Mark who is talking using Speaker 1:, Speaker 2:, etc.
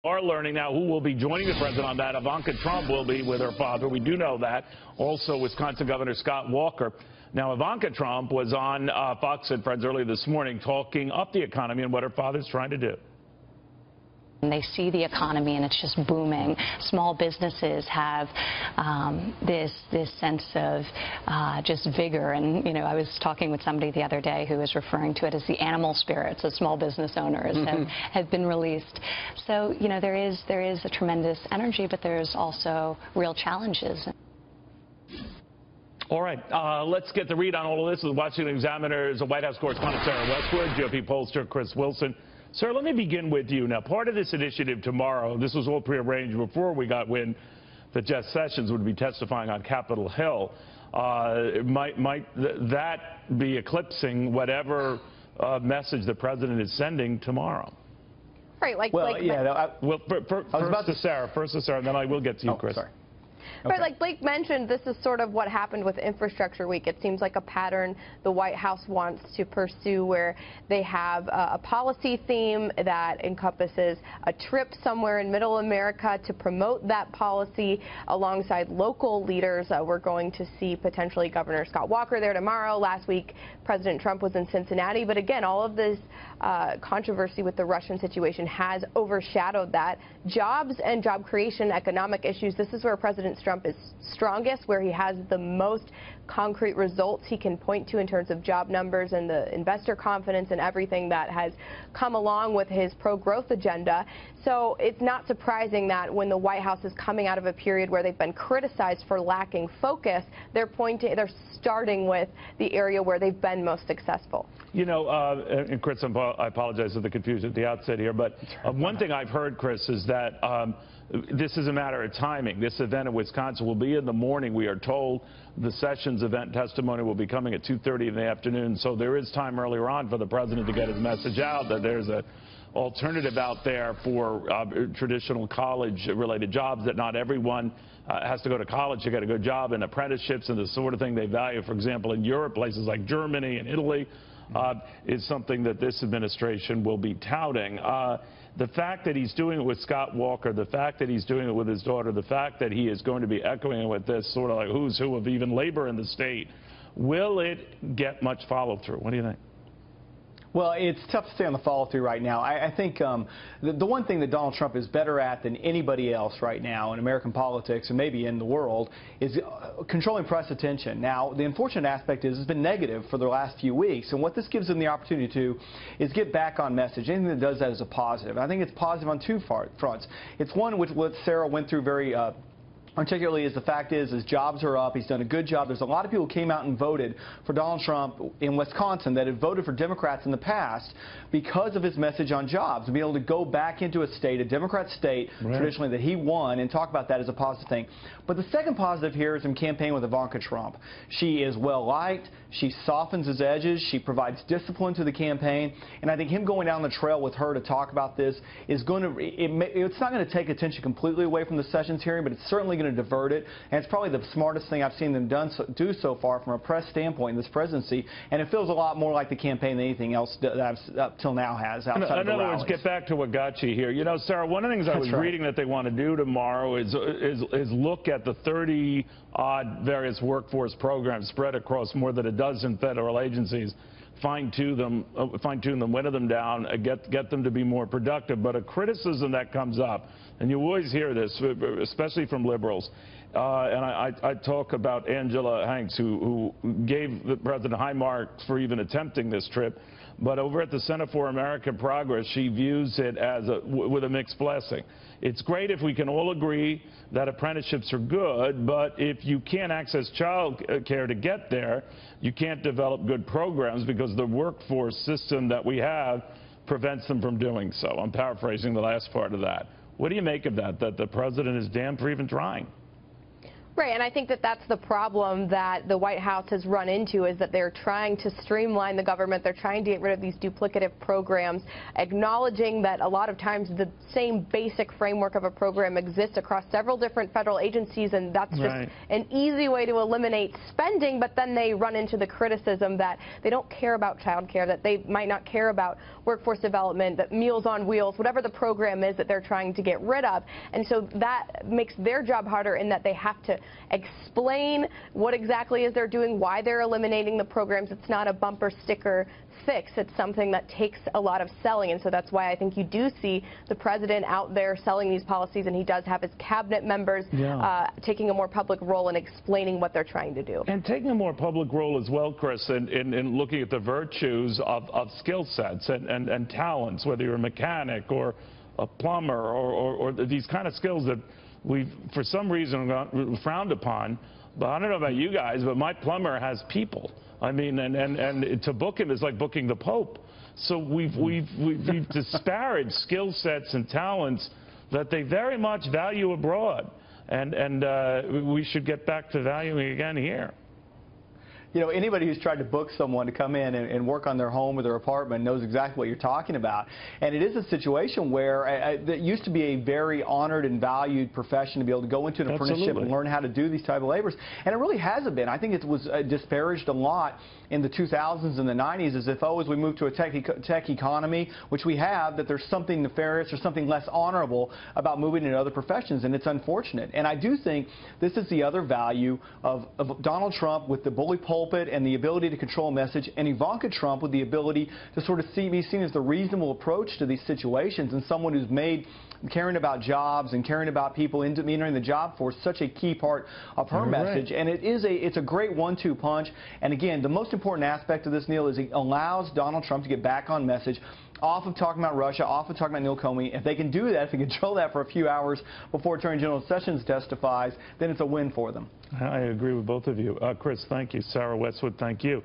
Speaker 1: Are learning now who will be joining the president on that. Ivanka Trump will be with her father. We do know that. Also, Wisconsin Governor Scott Walker. Now, Ivanka Trump was on Fox and Friends earlier this morning talking up the economy and what her father's trying to do.
Speaker 2: And they see the economy and it's just booming. Small businesses have this sense of just vigor. And, you know, I was talking with somebody the other day who was referring to it as the animal spirits of small business owners have been released. So, you know, there is a tremendous energy, but there's also real challenges.
Speaker 1: All right, let's get the read on all of this with Washington Examiner's White House correspondent Sarah Westwood, GOP pollster Chris Wilson. Sir, let me begin with you. Now, part of this initiative tomorrow, this was all prearranged before we got wind that Jeff Sessions would be testifying on Capitol Hill. Might that be
Speaker 3: eclipsing whatever message the president is sending tomorrow?
Speaker 4: Right,
Speaker 1: First to Sarah, and then I will get to you, Chris.
Speaker 3: Sorry.
Speaker 4: Okay. Right, like Blake mentioned, this is sort of what happened with Infrastructure Week. It seems like a pattern the White House wants to pursue, where they have a policy theme that encompasses a trip somewhere in Middle America to promote that policy alongside local leaders. We're going to see potentially Governor Scott Walker there tomorrow. Last week, President Trump was in Cincinnati. But again, all of this controversy with the Russian situation has overshadowed that. Jobs and job creation, economic issues, this is where President Trump is strongest, where he has the most concrete results he can point to in terms of job numbers and the investor confidence and everything that has come along with his pro-growth agenda. So it's not surprising that when the White House is coming out of a period where they've been criticized for lacking focus, they're starting with the area where they've been most successful.
Speaker 1: You know, and Chris, I apologize for the confusion at the outset here, but one thing I've heard, Chris, is that this is a matter of timing. This event in Wisconsin will be in the morning, we are told. The Sessions event testimony will be coming at 2:30 in the afternoon, so there is time earlier on for the president to get his message out that there's an alternative out there for traditional college-related jobs, that not everyone has to go to college to get a good job, and apprenticeships and the sort of thing they value. For example, in Europe, places like Germany and Italy, is something that this administration will be touting. The fact that he's doing it with Scott Walker, the fact that he's doing it with his daughter, the fact that he is going to be echoing it with this sort of like who's who of even labor in the state, will it get much follow-through? What do you think?
Speaker 3: Well, it's tough to say on the follow-through right now. I think the one thing that Donald Trump is better at than anybody else right now in American politics and maybe in the world is controlling press attention. Now, the unfortunate aspect is it's been negative for the last few weeks, and what this gives him the opportunity to is get back on message. Anything that does that is a positive. I think it's positive on two fronts. It's one which what Sarah went through very articulately, is the fact is his jobs are up. He's done a good job. There's a lot of people who came out and voted for Donald Trump in Wisconsin that had voted for Democrats in the past because of his message on jobs. To be able to go back into a state, a Democrat state, traditionally that he won, and talk about that as a positive thing. But the second positive here is him campaigning with Ivanka Trump. She is well-liked. She softens his edges. She provides discipline to the campaign. And I think him going down the trail with her to talk about this is going to, it's not going to take attention completely away from the Sessions hearing, but it's certainly going to divert it, and it's probably the smartest thing I've seen them do so far from a press standpoint in this presidency, and it feels a lot more like the campaign than anything else that up till now has outside of the rallies.
Speaker 1: In other words, get back to what got you here. You know, Sarah, one of the things I was reading that they want to do tomorrow is look at the 30-odd various workforce programs spread across more than a dozen federal agencies, fine-tune them, winnow them down, get them to be more productive. But a criticism that comes up, and you always hear this, especially from liberals, and I talk about Angela Hanks, who gave the president high marks for even attempting this trip, but over at the Center for American Progress, she views it as with a mixed blessing. It's great if we can all agree that apprenticeships are good, but if you can't access child care to get there, you can't develop good programs because the workforce system that we have prevents them from doing so. I'm paraphrasing the last part of that. What do you make of that the president is damned for even trying?
Speaker 4: Right, and I think that that's the problem that the White House has run into, is that they're trying to streamline the government. They're trying to get rid of these duplicative programs, acknowledging that a lot of times the same basic framework of a program exists across several different federal agencies, and that's just an easy way to eliminate spending. But then they run into the criticism that they don't care about child care, that they might not care about workforce development, that Meals on Wheels, whatever the program is that they're trying to get rid of. And so that makes their job harder, in that they have to explain what exactly is they're doing, why they're eliminating the programs. It's not a bumper sticker fix. It's something that takes a lot of selling, and so that's why I think you do see the president out there selling these policies, and he does have his cabinet members taking a more public role in explaining what they're trying to do.
Speaker 1: And taking a more public role as well, Chris, in looking at the virtues of skill sets and talents, whether you're a mechanic or a plumber or these kind of skills that we've, for some reason, frowned upon. But I don't know about you guys, but my plumber has people. I mean, and to book him is like booking the Pope. So we've disparaged skill sets and talents that they very much value abroad, and we should get back to valuing again here.
Speaker 3: You know, anybody who's tried to book someone to come in and work on their home or their apartment knows exactly what you're talking about. And it is a situation where that used to be a very honored and valued profession, to be able to go into an apprenticeship and learn how to do these type of labors. And it really hasn't been. I think it was disparaged a lot in the 2000s and the 90s, as if, oh, as we move to a tech economy, which we have, that there's something nefarious or something less honorable about moving into other professions, and it's unfortunate. And I do think this is the other value of Donald Trump with the bully pulpit and the ability to control a message, and Ivanka Trump with the ability to sort of be seen as the reasonable approach to these situations, and someone who's made caring about jobs and caring about people entering the job force such a key part of her message. And it's a great 1-2 punch. And again, the most important aspect of this, Neil, is it allows Donald Trump to get back on message, off of talking about Russia, off of talking about Neil Comey. If they can do that, if they control that for a few hours before Attorney General Sessions testifies, then it's a win for them.
Speaker 1: I agree with both of you. Chris, thank you. Sarah, Westwood, thank you.